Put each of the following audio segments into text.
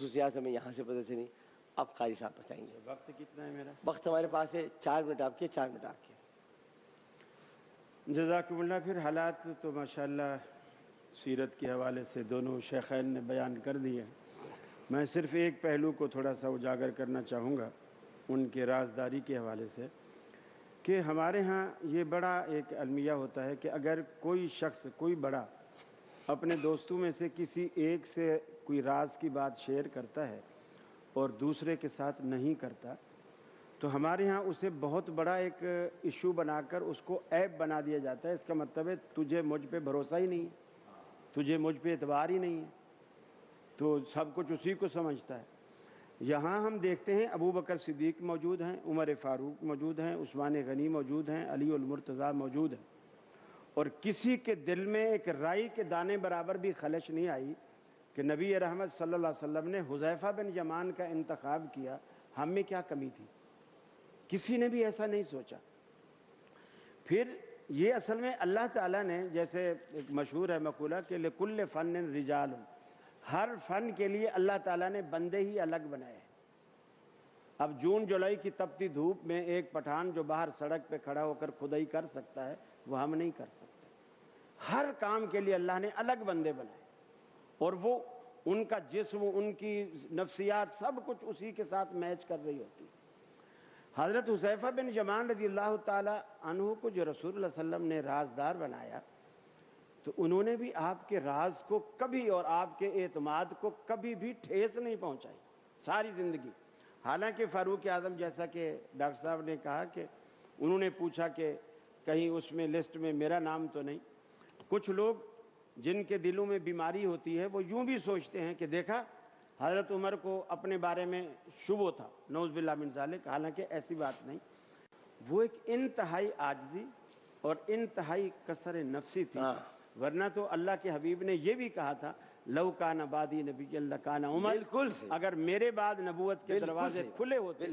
خصوصیات ہمیں یہاں سے پتہ چلی. اب قاری صاحب بتائیں گے. وقت کتنا ہے میرا؟ وقت ہمارے پاس ہے 4 منٹ آپ کے، 4 منٹ آپ کے. جزاکم اللہ. پھر حالات تو ماشاءاللہ سیرت کے حوالے سے دونوں شیخین نے بیان کر دیے. میں صرف ایک پہلو کو تھوڑا سا اجاگر کرنا چاہوں گا ان کے رازداری کے حوالے سے، کہ ہمارے ہاں یہ بڑا ایک المیہ ہوتا ہے کہ اگر کوئی شخص، کوئی بڑا اپنے دوستوں میں سے کسی ایک سے کوئی راز کی بات شیئر کرتا ہے اور دوسرے کے ساتھ نہیں کرتا، تو ہمارے ہاں اسے بہت بڑا ایک ایشو بنا کر اس کو عیب بنا دیا جاتا ہے. اس کا مطلب ہے تجھے مجھ پہ بھروسہ ہی نہیں ہے، تجھے مجھ پہ اعتبار ہی نہیں ہے، تو سب کچھ اسی کو سمجھتا ہے. یہاں ہم دیکھتے ہیں ابو بکر صدیق موجود ہیں، عمر فاروق موجود ہیں، عثمان غنی موجود ہیں، علی المرتضیٰ موجود ہیں، اور کسی کے دل میں ایک رائی کے دانے برابر بھی خلش نہیں آئی کہ نبی رحمت صلی اللہ علیہ وسلم نے حذیفہ بن یمان کا انتخاب کیا. ہم میں کیا کمی تھی؟ کسی نے بھی ایسا نہیں سوچا. پھر یہ اصل میں اللہ تعالیٰ نے، جیسے ایک مشہور ہے مقولہ کہ لکل فن رجال، ہر فن کے لیے اللہ تعالیٰ نے بندے ہی الگ بنائے ہیں. اب جون جولائی کی تپتی دھوپ میں ایک پٹھان جو باہر سڑک پہ کھڑا ہو کر کھدائی کر سکتا ہے، وہ ہم نہیں کر سکتے. ہر کام کے لیے اللہ نے الگ بندے بنائے، اور وہ ان کا جسم، ان کی نفسیات، سب کچھ اسی کے ساتھ میچ کر رہی ہوتی ہے. حضرت حذیفہ بن یمان رضی اللہ تعالی عنہ کو جو رسول اللہ صلی اللہ علیہ وسلم نے رازدار بنایا، تو انہوں نے بھی آپ کے راز کو کبھی اور آپ کے اعتماد کو کبھی بھی ٹھیس نہیں پہنچائی ساری زندگی. حالانکہ فاروق اعظم، جیسا کہ ڈاکٹر صاحب نے کہا کہ انہوں نے پوچھا کہ کہیں اس میں لسٹ میں میرا نام تو نہیں. کچھ لوگ جن کے دلوں میں بیماری ہوتی ہے وہ یوں بھی سوچتے ہیں کہ دیکھا حضرت عمر کو اپنے بارے میں شبہ تھا، نعوذ باللہ من ذالک. حالانکہ ایسی بات نہیں. وہ ایک انتہائی عاجزی اور انتہائی کسر نفسی تھی. ورنہ تو اللہ کے حبیب نے یہ بھی کہا تھا لو کان بعدی نبی لکان عمر. بالکل اگر میرے بعد نبوت کے دروازے کھلے ہوتے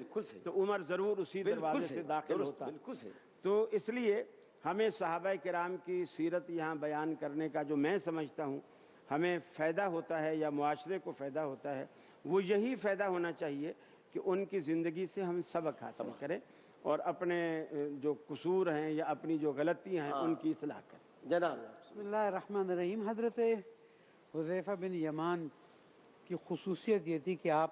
تو عمر ضرور اسی دروازے سے داخل ہوتا. تو اس لیے ہمیں صحابہ کرام کی سیرت یہاں بیان کرنے کا جو میں سمجھتا ہوں ہمیں فائدہ ہوتا ہے یا معاشرے کو فائدہ ہوتا ہے، وہ یہی فائدہ ہونا چاہیے کہ ان کی زندگی سے ہم سبق حاصل کریں اور اپنے جو قصور ہیں یا اپنی جو غلطیاں ہیں ان کی اصلاح کریں. جناب بسم اللہ الرحمن الرحیم. حضرت حذیفہ بن یمان کی خصوصیت یہ تھی کہ آپ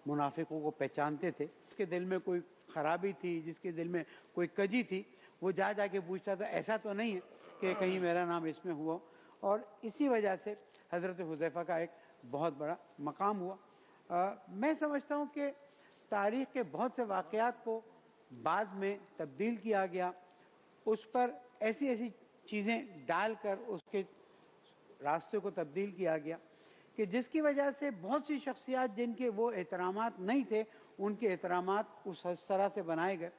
منافقوں کو پہچانتے تھے. جس کے دل میں کوئی خرابی تھی، جس کے دل میں کوئی کجی تھی، وہ جا کے پوچھتا تھا ایسا تو نہیں ہے کہ کہیں میرا نام اس میں ہوا. اور اسی وجہ سے حضرت حذیفہ کا ایک بہت بڑا مقام ہوا. میں سمجھتا ہوں کہ تاریخ کے بہت سے واقعات کو بعد میں تبدیل کیا گیا، اس پر ایسی ایسی چیزیں ڈال کر اس کے راستے کو تبدیل کیا گیا کہ جس کی وجہ سے بہت سی شخصیات جن کے وہ احترامات نہیں تھے، ان کے احترامات اس طرح سے بنائے گئے،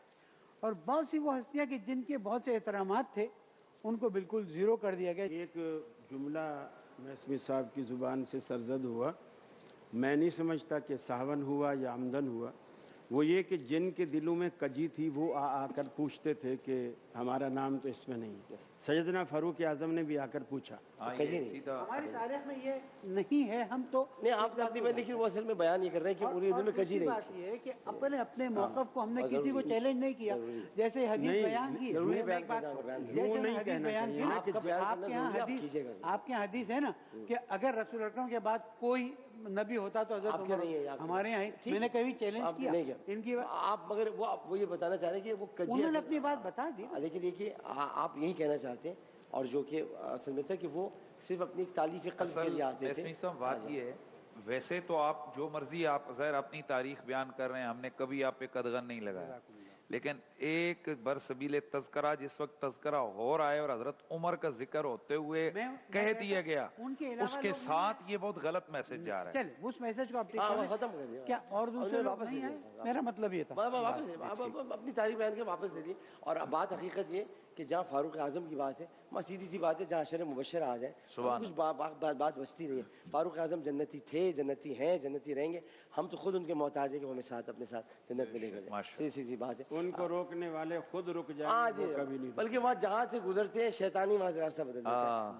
اور بہت سی وہ ہستیاں کہ جن کے بہت سے احترامات تھے ان کو بالکل زیرو کر دیا گیا. ایک جملہ میسمی صاحب کی زبان سے سرزد ہوا، میں نہیں سمجھتا کہ سہون ہوا یا عمدن ہوا. وہ یہ کہ جن کے دلوں میں کجی تھی وہ آ کر پوچھتے تھے کہ ہمارا نام تو اس میں نہیں. سیدنا فاروق اعظم نے بھی آ کر پوچھا. ہماری تاریخ میں یہ نہیں ہے. ہم تو نہیں، آپ نے اپنی بات، لیکن وہ اصل میں بیان یہ کر رہے ہیں کہ پوری دل میں کجی نہیں تھی. یہ کہ اپنے موقف کو ہم نے کسی کو چیلنج نہیں کیا. جیسے حدیث بیان کی، آپ کے یہاں حدیث ہے نا کہ اگر رسول اکرم کے بعد کوئی نبی ہوتا تو حضرت عمر. ہمارے یہاں میں نے کبھی چیلنج کیا ان کی. آپ مگر وہ یہ بتانا چاہ رہے ہیں کہ وہ کجی، انہوں نے اپنی بات بتا دی. لیکن یہ کہ آپ یہی کہنا چاہتے ہیں، اور جو کہ اصل میں تھا کہ وہ صرف اپنی تعلیف قلب کے لیے آتے تھے. بات یہ ہے، ویسے تو آپ جو مرضی آپ ظاہر اپنی تاریخ بیان کر رہے ہیں، ہم نے کبھی آپ پہ قدغن نہیں لگایا، لیکن ایک برسبیل تذکرہ جس وقت تذکرہ ہو رہا ہے اور حضرت عمر کا ذکر ہوتے ہوئے کہہ دیا گیا، اس کے ساتھ یہ بہت غلط میسج جا رہا ہے. چل اس میسج کو آپ ختم کر دیا. کیا اور دوسرے لوگ نہیں آئے؟ میرا مطلب یہ تھا. اپنی تاریخ بیان کے واپس لے لیے. اور بات حقیقت یہ کہ جہاں فاروق اعظم کی بات ہے، سیدھی سی بات ہے، جہاں اشر مبشر آ جائے کچھ بات بچتی نہیں ہے. فاروق اعظم جنتی تھے، جنتی ہیں، جنتی رہیں گے. ہم تو خود ان کے محتاج ہیں کہ وہ ہمیں ساتھ اپنے ساتھ جنت میں لے کر جائیں. سیدھی بات ہے. ان کو روکنے والے خود رک جائیں، کبھی نہیں. بلکہ وہاں جہاں سے گزرتے ہیں شیطانی وہاں سے راستہ بدل دیتا ہے.